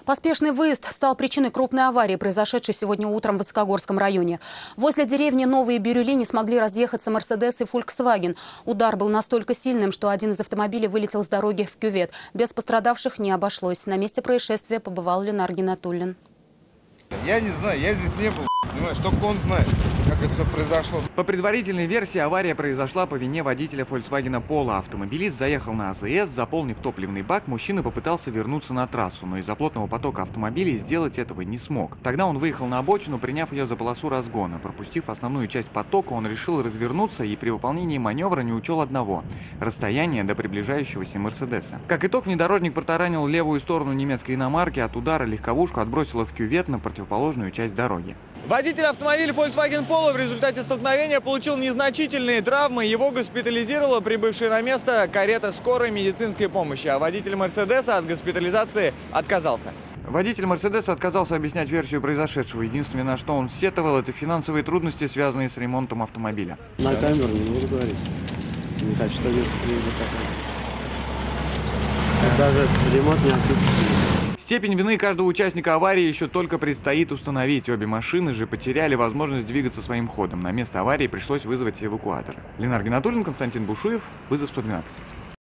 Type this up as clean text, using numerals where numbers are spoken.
Поспешный выезд стал причиной крупной аварии, произошедшей сегодня утром в Высокогорском районе. Возле деревни Новые Бирюли не смогли разъехаться «Мерседес» и «Фольксваген». Удар был настолько сильным, что один из автомобилей вылетел с дороги в кювет. Без пострадавших не обошлось. На месте происшествия побывал Ленар Гинатуллин. Я не знаю, я здесь не был, понимаешь, только он знает, как это все произошло. По предварительной версии, авария произошла по вине водителя Volkswagen Polo. Автомобилист заехал на АЗС, заполнив топливный бак, мужчина попытался вернуться на трассу, но из-за плотного потока автомобилей сделать этого не смог. Тогда он выехал на обочину, приняв ее за полосу разгона. Пропустив основную часть потока, он решил развернуться и при выполнении маневра не учел одного – расстояние до приближающегося Мерседеса. Как итог, внедорожник протаранил левую сторону немецкой иномарки, от удара легковушку отбросило в кювет на противоположную часть дороги. Водитель автомобиля Volkswagen Polo в результате столкновения получил незначительные травмы. Его госпитализировала прибывшая на место карета скорой медицинской помощи, а водитель Мерседеса от госпитализации отказался. Водитель Мерседеса отказался объяснять версию произошедшего. Единственное, на что он сетовал, это финансовые трудности, связанные с ремонтом автомобиля. На камеру не буду говорить. Не хочу, что нет. Даже ремонт не окупится. Степень вины каждого участника аварии еще только предстоит установить. Обе машины же потеряли возможность двигаться своим ходом. На место аварии пришлось вызвать эвакуатор. Ленар Гинатуллин, Константин Бушуев, вызов 112.